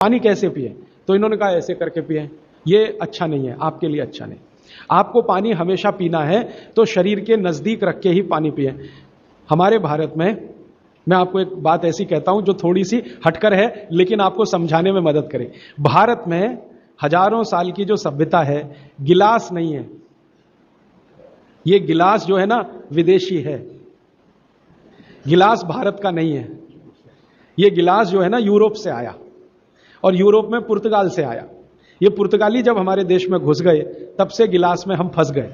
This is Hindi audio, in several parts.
पानी कैसे पिए? तो इन्होंने कहा ऐसे करके पिए, ये अच्छा नहीं है, आपके लिए अच्छा नहीं। आपको पानी हमेशा पीना है तो शरीर के नजदीक रख के ही पानी पिए। हमारे भारत में, मैं आपको एक बात ऐसी कहता हूं जो थोड़ी सी हटकर है लेकिन आपको समझाने में मदद करे। भारत में हजारों साल की जो सभ्यता है, गिलास नहीं है। ये गिलास जो है ना, विदेशी है। गिलास भारत का नहीं है। ये गिलास जो है ना, यूरोप से आया, और यूरोप में पुर्तगाल से आया। ये पुर्तगाली जब हमारे देश में घुस गए तब से गिलास में हम फंस गए।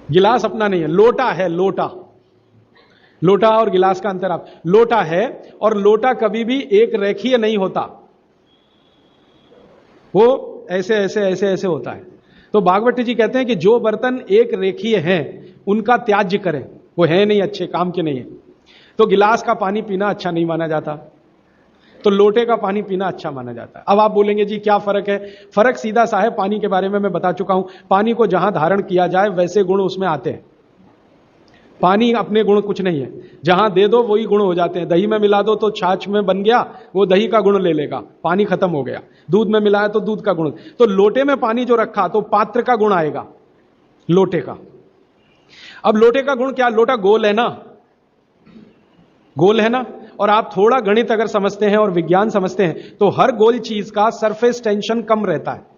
गिलास अपना नहीं है, लोटा है। लोटा, लोटा और गिलास का अंतर आप, लोटा है और लोटा कभी भी एक रेखीय नहीं होता, वो ऐसे ऐसे ऐसे ऐसे होता है। तो भागवत जी कहते हैं कि जो बर्तन एक रेखीय हैं उनका त्याज्य करें, वो है नहीं अच्छे काम के नहीं है। तो गिलास का पानी पीना अच्छा नहीं माना जाता, तो लोटे का पानी पीना अच्छा माना जाता है। अब आप बोलेंगे जी क्या फर्क है? फर्क सीधा सा है, पानी के बारे में मैं बता चुका हूं। पानी को जहां धारण किया जाए वैसे गुण उसमें आते हैं। पानी अपने गुण कुछ नहीं है, जहां दे दो वही गुण हो जाते हैं। दही में मिला दो तो छाछ में बन गया, वो दही का गुण ले लेगा, पानी खत्म हो गया। दूध में मिलाया तो दूध का गुण। तो लोटे में पानी जो रखा तो पात्र का गुण आएगा, लोटे का। अब लोटे का गुण क्या? लोटा गोल है ना, गोल है ना। और आप थोड़ा गणित अगर समझते हैं और विज्ञान समझते हैं तो हर गोल चीज का सरफेस टेंशन कम रहता है।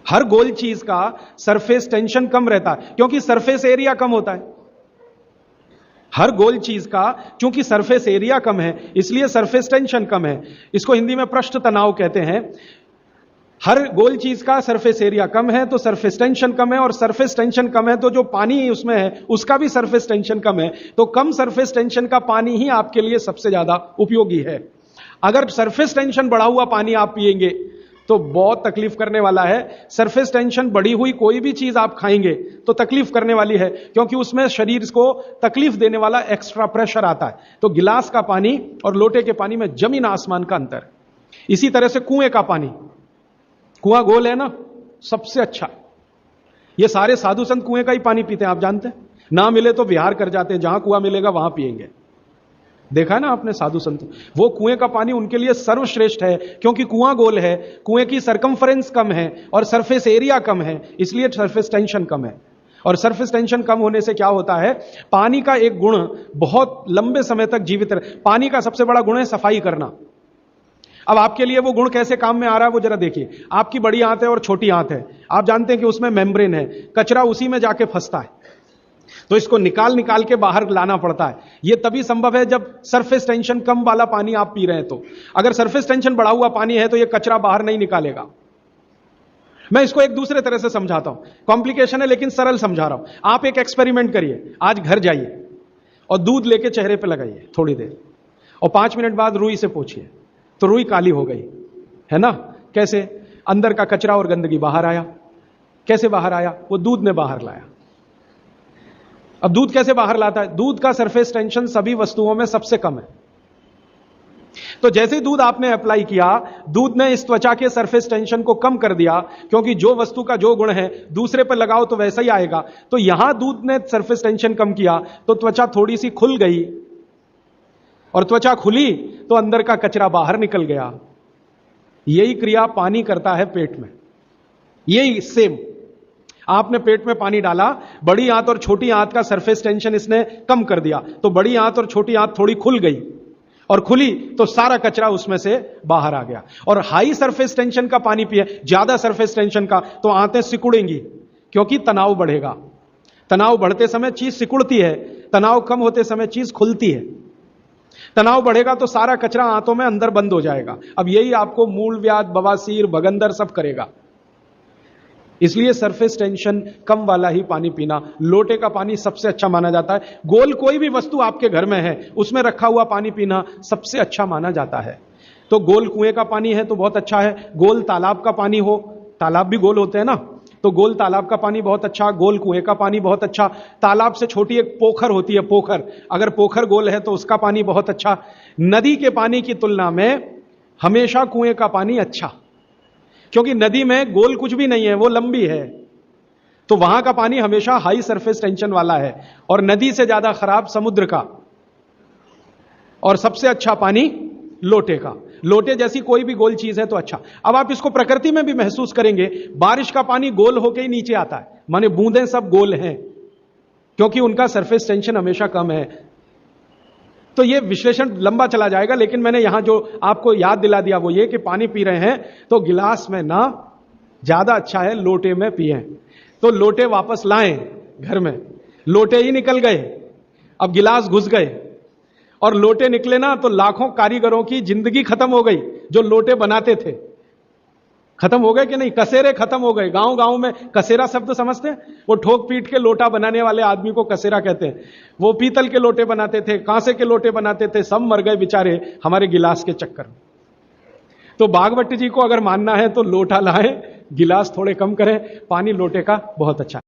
हर गोल चीज का सरफेस टेंशन कम रहता है क्योंकि सरफेस एरिया कम होता है। हर गोल चीज का क्योंकि सरफेस एरिया कम है इसलिए सरफेस टेंशन कम है। इसको हिंदी में पृष्ठ तनाव कहते हैं। हर गोल चीज का सरफेस एरिया कम है तो सरफेस टेंशन कम है, और सरफेस टेंशन कम है तो जो पानी उसमें है उसका भी सरफेस टेंशन कम है। तो कम सरफेस टेंशन का पानी ही आपके लिए सबसे ज्यादा उपयोगी है। अगर सरफेस टेंशन बढ़ा हुआ पानी आप पिएंगे तो बहुत तकलीफ करने वाला है। सरफेस टेंशन बढ़ी हुई कोई भी चीज आप खाएंगे तो तकलीफ करने वाली है, क्योंकि उसमें शरीर को तकलीफ देने वाला एक्स्ट्रा प्रेशर आता है। तो गिलास का पानी और लोटे के पानी में जमीन आसमान का अंतर। इसी तरह से कुएं का पानी, कुआं गोल है ना, सबसे अच्छा। ये सारे साधु संत कुएं का ही पानी पीते हैं, आप जानते हैं। ना मिले तो विहार कर जाते हैं, जहां कुआं मिलेगा वहां पिएंगे। देखा है ना आपने साधु संत, वो कुएं का पानी उनके लिए सर्वश्रेष्ठ है, क्योंकि कुआं गोल है, कुएं की सरकमफ्रेंस कम है और सरफेस एरिया कम है, इसलिए सरफेस टेंशन कम है। और सरफेस टेंशन कम होने से क्या होता है, पानी का एक गुण बहुत लंबे समय तक जीवित रहे। पानी का सबसे बड़ा गुण है सफाई करना। अब आपके लिए वो गुण कैसे काम में आ रहा है वो जरा देखिए। आपकी बड़ी आंत है और छोटी आंत है, आप जानते हैं कि उसमें मेम्ब्रेन है, कचरा उसी में जाके फंसता है, तो इसको निकाल निकाल के बाहर लाना पड़ता है। ये तभी संभव है जब सरफेस टेंशन कम वाला पानी आप पी रहे हैं। तो अगर सरफेस टेंशन बढ़ा हुआ पानी है तो ये कचरा बाहर नहीं निकालेगा। मैं इसको एक दूसरे तरह से समझाता हूं, कॉम्प्लिकेशन है लेकिन सरल समझा रहा हूं। आप एक एक्सपेरिमेंट करिए, आज घर जाइए और दूध लेके चेहरे पे लगाइए थोड़ी देर, और 5 मिनट बाद रुई से पोंछिए तो रुई काली हो गई है ना। कैसे? अंदर का कचरा और गंदगी बाहर आया। कैसे बाहर आया? वो दूध ने बाहर लाया। अब दूध कैसे बाहर लाता है? दूध का सरफेस टेंशन सभी वस्तुओं में सबसे कम है। तो जैसे दूध आपने अप्लाई किया, दूध ने इस त्वचा के सरफेस टेंशन को कम कर दिया, क्योंकि जो वस्तु का जो गुण है दूसरे पर लगाओ तो वैसा ही आएगा। तो यहां दूध ने सरफेस टेंशन कम किया तो त्वचा थोड़ी सी खुल गई, और त्वचा खुली तो अंदर का कचरा बाहर निकल गया। यही क्रिया पानी करता है पेट में। यही सेम, आपने पेट में पानी डाला, बड़ी आंत और छोटी आंत का सरफेस टेंशन इसने कम कर दिया, तो बड़ी आंत और छोटी आंत थोड़ी खुल गई, और खुली तो सारा कचरा उसमें से बाहर आ गया। और हाई सरफेस टेंशन का पानी पिए, ज्यादा सरफेस टेंशन का, तो आंतें सिकुड़ेंगी, क्योंकि तनाव बढ़ेगा। तनाव बढ़ते समय चीज सिकुड़ती है, तनाव कम होते समय चीज खुलती है। तनाव बढ़ेगा तो सारा कचरा आंतों में अंदर बंद हो जाएगा। अब यही आपको मूलव्याध, बवासीर, भगंदर सब करेगा। इसलिए सरफेस टेंशन कम वाला ही पानी पीना। लोटे का पानी सबसे अच्छा माना जाता है। गोल कोई भी वस्तु आपके घर में है उसमें रखा हुआ पानी पीना सबसे अच्छा माना जाता है। तो गोल कुएं का पानी है तो बहुत अच्छा है। गोल तालाब का पानी हो, तालाब भी गोल होते हैं ना, तो गोल तालाब का पानी बहुत अच्छा, गोल कुएं का पानी बहुत अच्छा। तालाब से छोटी एक पोखर होती है, पोखर, अगर पोखर गोल है तो उसका पानी बहुत अच्छा। नदी के पानी की तुलना में हमेशा कुएं का पानी अच्छा, क्योंकि नदी में गोल कुछ भी नहीं है, वो लंबी है, तो वहां का पानी हमेशा हाई सरफेस टेंशन वाला है। और नदी से ज्यादा खराब समुद्र का। और सबसे अच्छा पानी लोटे का। लोटे जैसी कोई भी गोल चीज है तो अच्छा। अब आप इसको प्रकृति में भी महसूस करेंगे, बारिश का पानी गोल होके ही नीचे आता है, माने बूंदें सब गोल हैं, क्योंकि उनका सरफेस टेंशन हमेशा कम है। तो यह विश्लेषण लंबा चला जाएगा, लेकिन मैंने यहां जो आपको याद दिला दिया वो ये कि पानी पी रहे हैं तो गिलास में ना, ज्यादा अच्छा है लोटे में पिए। तो लोटे वापस लाएं घर में, लोटे ही निकल गए, अब गिलास घुस गए, और लोटे निकले ना तो लाखों कारीगरों की जिंदगी खत्म हो गई जो लोटे बनाते थे। खत्म हो गए कि नहीं? कसेरे खत्म हो गए। गांव गांव में कसेरा शब्द समझते हैं? वो ठोक पीट के लोटा बनाने वाले आदमी को कसेरा कहते हैं। वो पीतल के लोटे बनाते थे, कांसे के लोटे बनाते थे, सब मर गए बेचारे हमारे गिलास के चक्कर में। तो बागवती जी को अगर मानना है तो लोटा लाएं, गिलास थोड़े कम करें, पानी लोटे का बहुत अच्छा।